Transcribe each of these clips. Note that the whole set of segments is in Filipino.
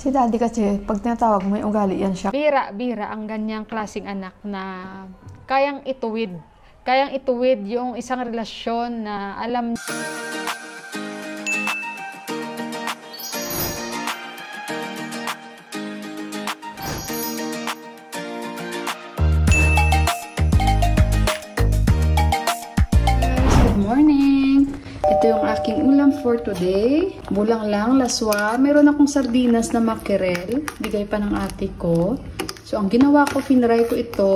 Si daddy kasi, pag tinatawag mo, may ugali yan siya. Bira ang ganyang klaseng anak na kayang ituwid. Kayang ituwid yung isang relasyon na alam. Good morning! Ito yung aking ulam for today. Bulang lang, laswa. Meron akong sardinas na mackerel. Bigay pa ng ate ko. So, ang ginawa ko, finry ko ito.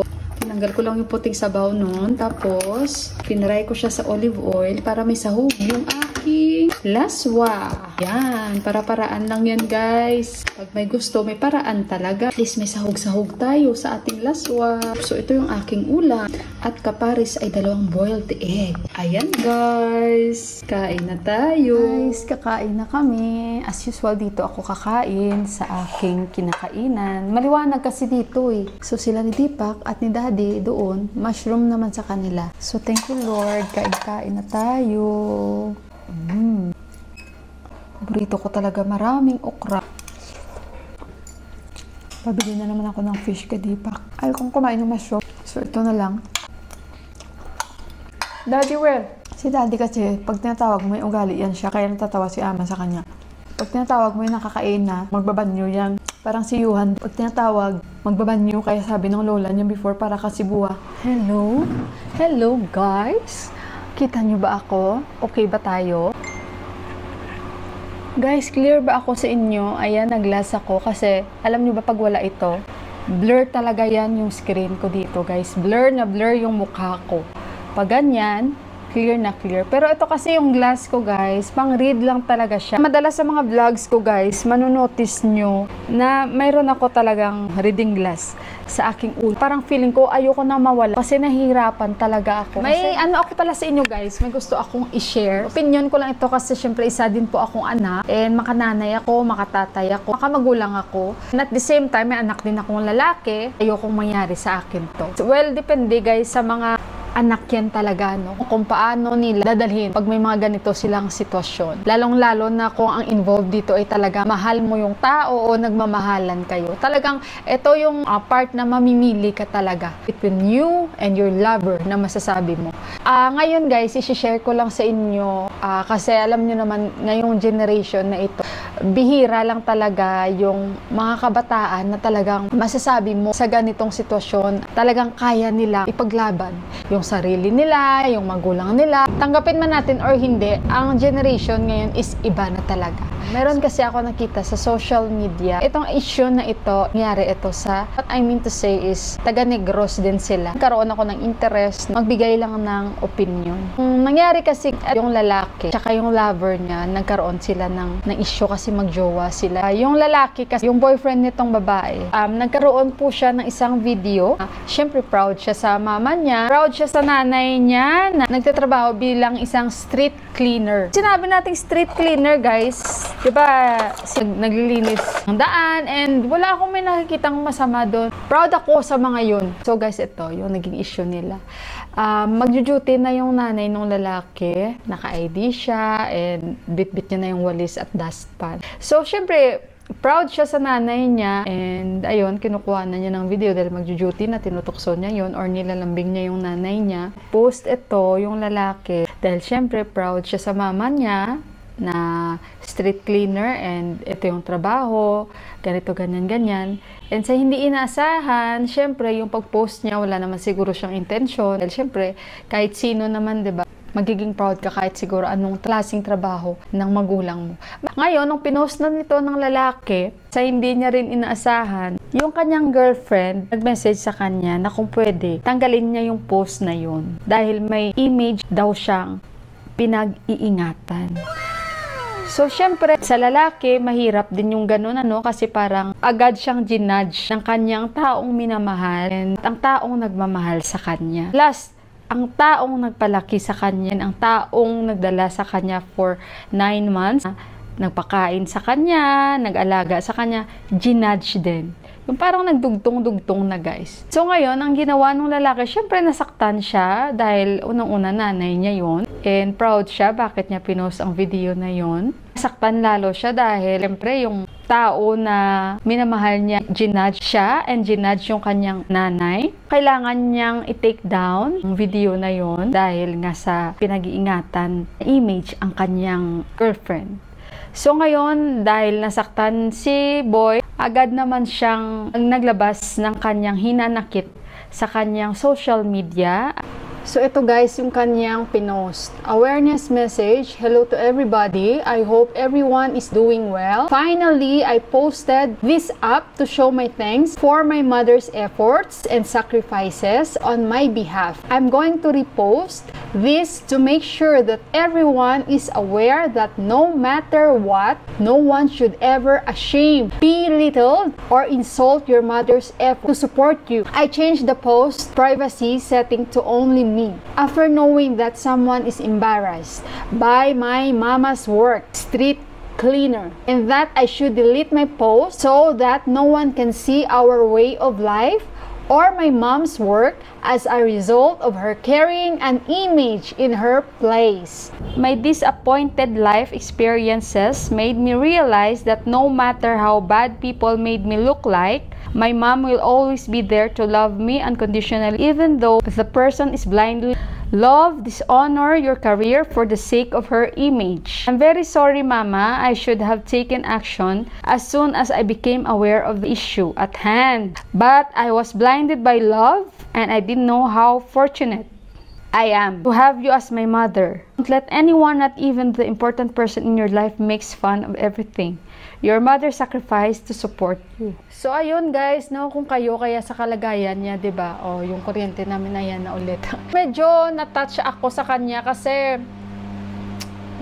Tinanggal ko lang yung puting sabaw nun. Tapos, finry ko siya sa olive oil para may sahog yung aking laswa. Yan. Para-paraan lang yan, guys. Pag may gusto, may paraan talaga. At least may sahog-sahog tayo sa ating laswa. So, ito yung aking ulam. At kaparis ay 2 boiled egg. Ayan, guys. Kain na tayo. Guys, kakain na kami. As usual, dito ako kakain sa aking kinakainan. Maliwanag kasi dito eh. So, sila ni Deepak at ni Daddy doon. Mushroom naman sa kanila. So, thank you, Lord. Kain-kain na tayo. Paborito ko talaga maraming okra. Pabili na naman ako ng fish kay Deepak. Ayaw kong kumain ng mushroom. So, ito na lang. Daddy, where? Si Daddy kasi, pag tinatawag mo, may ugali yan siya. Kaya natatawa si Ama sa kanya. Pag tinatawag mo yung nakakain na, magbabanyo yan. Parang si Yuhan, pag tinatawag, magbabanyo. Kaya sabi ng lola niya before, para kasi buwa. Hello? Hello, guys? Kita niyo ba ako? Okay ba tayo? Guys, clear ba ako sa inyo? Ayan, nag-glass ako kasi alam niyo ba pag wala ito, blur talaga yan yung screen ko dito, guys. Blur na blur yung mukha ko. Pag ganyan, clear na clear. Pero ito kasi yung glass ko, guys, pang read lang talaga siya. Madalas sa mga vlogs ko, guys, manonotice nyo na mayroon ako talagang reading glass sa aking ulo. Parang feeling ko ayoko na mawala kasi nahihirapan talaga ako. May ano ako pala sa inyo, guys, may gusto akong i-share. Opinion ko lang ito kasi syempre isa din po akong anak and makananay ako, makatatay ako, makamagulang ako. And at the same time, may anak din akong lalaki. Ayokong mangyari sa akin to. So, well, depende, guys, sa mga anak yan talaga, no? Kung paano nila dadalhin pag may mga ganito silang sitwasyon. Lalong-lalo na kung ang involved dito ay talaga mahal mo yung tao o nagmamahalan kayo. Talagang ito yung part na mamimili ka talaga between you and your lover na masasabi mo. Ngayon, guys, i-share ko lang sa inyo kasi alam nyo naman ngayong generation na ito, bihira lang talaga yung mga kabataan na talagang masasabi mo sa ganitong sitwasyon, talagang kaya nila ipaglaban yung sarili nila, yung magulang nila. Tanggapin man natin or hindi, ang generation ngayon is iba na talaga. Meron kasi ako nakita sa social media, itong issue na ito, nangyari ito sa, what I mean to say is, taga-Negros din sila. Nagkaroon ako ng interest, magbigay lang ng opinion. Nangyari kasi yung lalaki, tsaka yung lover niya, nagkaroon sila ng issue kasi magjowa sila. Yung lalaki kasi, yung boyfriend nitong babae, nagkaroon po siya ng isang video. Siyempre proud siya sa mama niya, proud siya sa nanay niya na nagtatrabaho bilang isang street cleaner. Sinabi nating street cleaner, guys, diba, naglilinis ng daan and wala akong may nakikitang masama doon. Proud ako sa mga yun. So guys, ito yung naging issue nila. Magjo-duty na yung nanay ng lalaki, naka-ID siya and bit-bit niya na yung walis at dustpan. So syempre, proud siya sa nanay niya and ayun, kinukuha na niya ng video dahil magjo-duty na, tinutukso niya yun or nilalambing niya yung nanay niya. Post ito yung lalaki dahil syempre proud siya sa mama niya na street cleaner and ito yung trabaho, ganito, ganyan. And sa hindi inaasahan, syempre yung pag-post niya, wala naman siguro siyang intention. Dahil syempre, kahit sino naman, diba, magiging proud ka kahit siguro anong klaseng trabaho ng magulang mo. Ngayon, nung pinost na nito ng lalaki, sa hindi niya rin inaasahan, yung kanyang girlfriend nag-message sa kanya na kung pwede, tanggalin niya yung post na yun. Dahil may image daw siyang pinag-iingatan. So, syempre, sa lalaki, mahirap din yung ganun, ano, kasi parang agad siyang ginudge ng kanyang taong minamahal and ang taong nagmamahal sa kanya. Plus, ang taong nagpalaki sa kanya, ang taong nagdala sa kanya for 9 months, nagpakain sa kanya, nag-alaga sa kanya, ginudge din Yung parang nagdugtong-dugtong na, guys. So ngayon, ang ginawa ng lalaki, syempre nasaktan siya dahil unang-una nanay niya yon. And proud siya bakit niya pinost ang video na yon. Nasaktan lalo siya dahil syempre yung tao na minamahal niya, ginudge siya and ginudge yung kanyang nanay. Kailangan niyang i-take down ang video na yon dahil nga sa pinag-iingatan image ang kanyang girlfriend. So ngayon, dahil nasaktan si Boy, agad naman siyang naglabas ng kanyang hinanakit sa kanyang social media. So ito guys, yung kanyang pinost. Awareness message, hello to everybody. I hope everyone is doing well. Finally, I posted this up to show my thanks for my mother's efforts and sacrifices on my behalf. I'm going to repost this to make sure that everyone is aware that no matter what, no one should ever ashamed, belittle, or insult your mother's effort to support you. I changed the post privacy setting to only me after knowing that someone is embarrassed by my mama's work, street cleaner, and that I should delete my post so that no one can see our way of life or my mom's work as a result of her carrying an image in her place. My disappointed life experiences made me realize that no matter how bad people made me look like, my mom will always be there to love me unconditionally, even though the person is blindly love, dishonor your career for the sake of her image. I'm very sorry, Mama. I should have taken action as soon as I became aware of the issue at hand. But I was blinded by love and I didn't know how fortunate I am to have you as my mother. Don't let anyone, not even the important person in your life, makes fun of everything your mother sacrificed to support you. So ayun guys, no, kung kayo kaya sa kalagayan niya, 'di ba? Oh, yung kuryente namin ayan na ulit. Medyo na-touch ako sa kanya kasi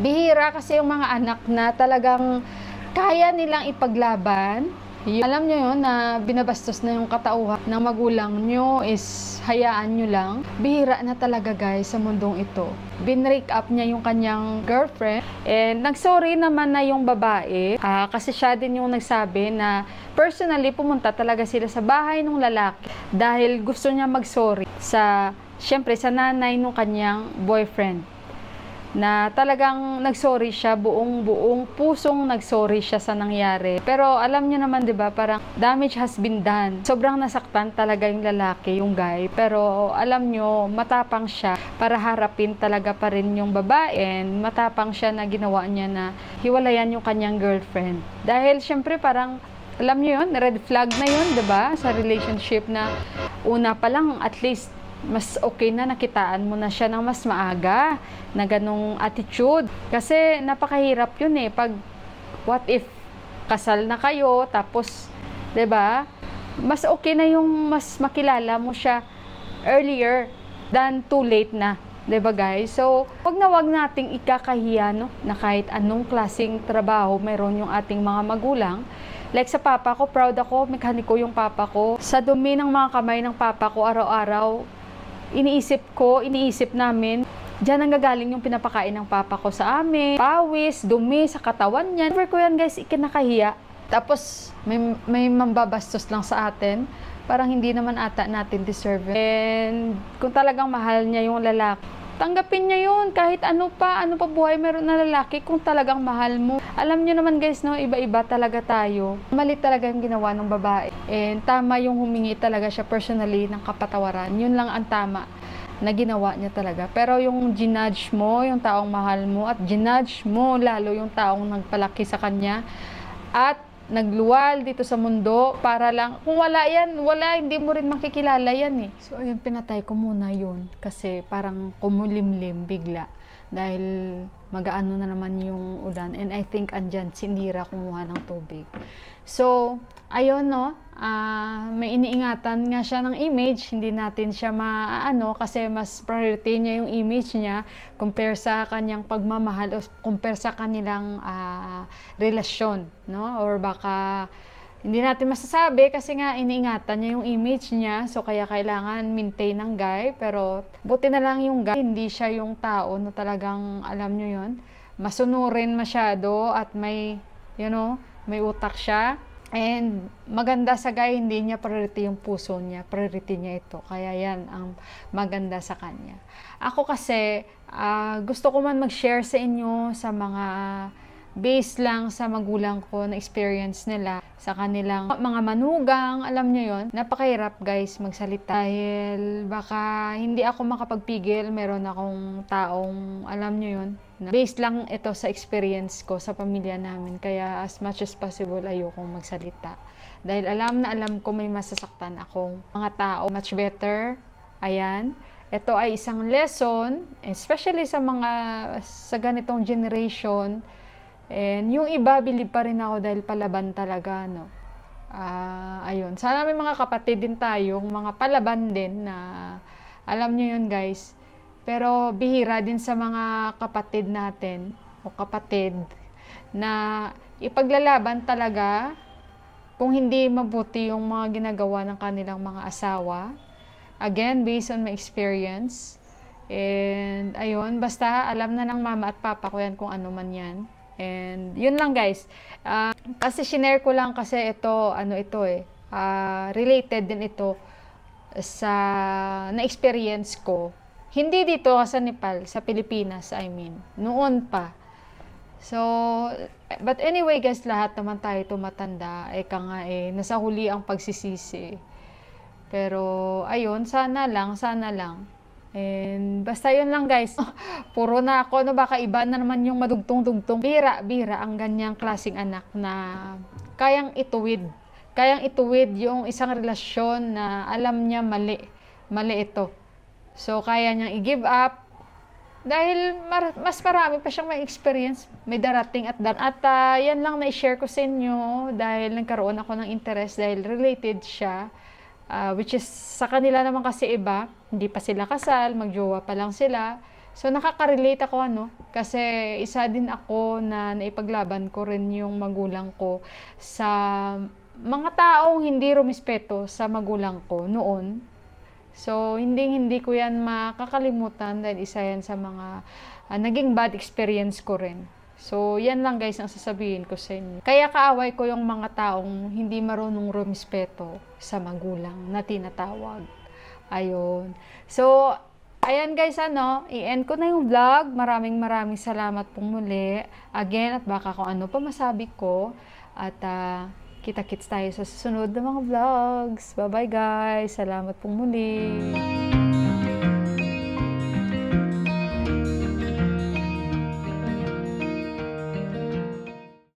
bihira kasi yung mga anak na talagang kaya nilang ipaglaban. Alam nyo yun na binabastos na yung katauhan ng magulang nyo is hayaan nyo lang. Bihira na talaga guys sa mundong ito. Binrake up niya yung kanyang girlfriend and nagsorry naman na yung babae kasi siya din yung nagsabi na personally pumunta talaga sila sa bahay ng lalaki dahil gusto niya magsorry sa, syempre sa nanay ng kanyang boyfriend. Na talagang nagsorry siya, buong pusong nagsorry siya sa nangyari. Pero alam niyo naman 'di ba, parang damage has been done. Sobrang nasaktan talaga yung lalaki, yung guy. Pero alam niyo, matapang siya para harapin talaga pa rin yung babae. And matapang siya na ginawa niya na hiwalayan yung kanyang girlfriend. Dahil syempre parang alam niyo yun, red flag na yun, 'di ba? Sa relationship na una pa lang at least mas okay na nakitaan mo na siya ng mas maaga na ganong attitude. Kasi napakahirap yun eh. Pag what if kasal na kayo tapos 'di ba? Mas okay na yung mas makilala mo siya earlier than too late na. 'Di ba guys? So, wag nating ikakahiya no na kahit anong klaseng trabaho meron yung ating mga magulang. Like sa papa ko, proud ako, mekaniko yung papa ko. Sa dumi ng mga kamay ng papa ko araw-araw, iniisip namin, diyan ang gagaling yung pinapakain ng papa ko sa amin. Pawis, dumi sa katawan niya. Never ko yan guys, ikinakahiya. Tapos, may mambabastos lang sa atin. Parang hindi naman ata natin deserve it. And kung talagang mahal niya yung lalaki, tanggapin niya yun. Kahit ano pa buhay meron na lalaki kung talagang mahal mo. Alam niyo naman guys, no, iba-iba talaga tayo. Mali talaga yung ginawa ng babae. And tama yung humingi talaga siya personally ng kapatawaran. Yun lang ang tama na ginawa niya talaga. Pero yung ginudge mo, yung taong mahal mo, at ginudge mo lalo yung taong nagpalaki sa kanya, at nagluwal dito sa mundo para lang, kung wala yan, hindi mo rin makikilala yan eh. So ayun, pinatay ko muna yun kasi parang kumulimlim bigla dahil mag-aano na naman yung ulan, and I think andyan sinira kumuha ng tubig. So ayun no, may iniingatan nga siya ng image, hindi natin siya maano kasi mas priority niya yung image niya compare sa kanyang pagmamahal o compare sa kanilang relasyon, no? Or baka hindi natin masasabi kasi nga iniingatan niya yung image niya, so kaya kailangan maintain ng guy. Pero buti na lang yung guy, hindi siya yung tao na talagang, alam nyo yun, masunurin masyado at may, you know, may utak siya. And maganda sa guy, hindi niya priority yung puso niya, priority niya ito. Kaya yan ang maganda sa kanya. Ako kasi, gusto ko man mag-share sa inyo sa mga base lang sa magulang ko na experience nila sa kanilang mga manugang. Alam niyo yon, napakahirap guys magsalita dahil baka hindi ako makapagpigil. Meron akong taong, alam niyo yon, based lang ito sa experience ko sa pamilya namin. Kaya as much as possible ayokong magsalita. Dahil alam na alam ko may masasaktan akong mga tao. Much better, ayan. Ito ay isang lesson, especially sa ganitong generation. And yung iba, bilib pa rin ako dahil palaban talaga, no. Ayun. Sana may mga kapatid din tayong mga palaban din na alam nyo yun guys. Pero bihira din sa mga kapatid natin o kapatid na ipaglalaban talaga kung hindi mabuti yung mga ginagawa ng kanilang mga asawa. Again, based on my experience. And ayun, basta alam na ng mama at papa ko yan kung ano man yan. And yun lang guys. Kasi shinare ko lang kasi ito, related din ito sa na-experience ko. Hindi dito sa Nepal, sa Pilipinas, I mean. Noon pa. So, but anyway guys, lahat naman tayo tumatanda. Nasa huli ang pagsisisi. Pero, ayun, sana lang. And basta yun lang guys. Puro na ako, baka iba na naman yung madugtong-dugtong. Bira ang ganyang klaseng anak na kayang ituwid yung isang relasyon na alam niya mali ito. So kaya niyang i-give up dahil mas marami pa siyang may experience, may darating at yan lang na i-share ko sa inyo dahil nagkaroon ako ng interest dahil related siya. Which is sa kanila naman kasi iba, hindi pa sila kasal, magjowa pa lang sila. So nakaka-relate ako kasi isa din ako na naipaglaban ko rin yung magulang ko sa mga taong hindi rumispeto sa magulang ko noon. So hindi ko yan makakalimutan dahil isa yan sa mga naging bad experience ko rin. So, yan lang guys ang sasabihin ko sa inyo. Kaya kaaway ko yung mga taong hindi marunong rumispeto sa magulang na tinatawag. Ayun. So, ayan guys, i-end ko na yung vlog. Maraming salamat pong muli. Again, at baka kung ano pa masabi ko. At kita-kits tayo sa susunod na mga vlogs. Bye-bye guys. Salamat pong muli.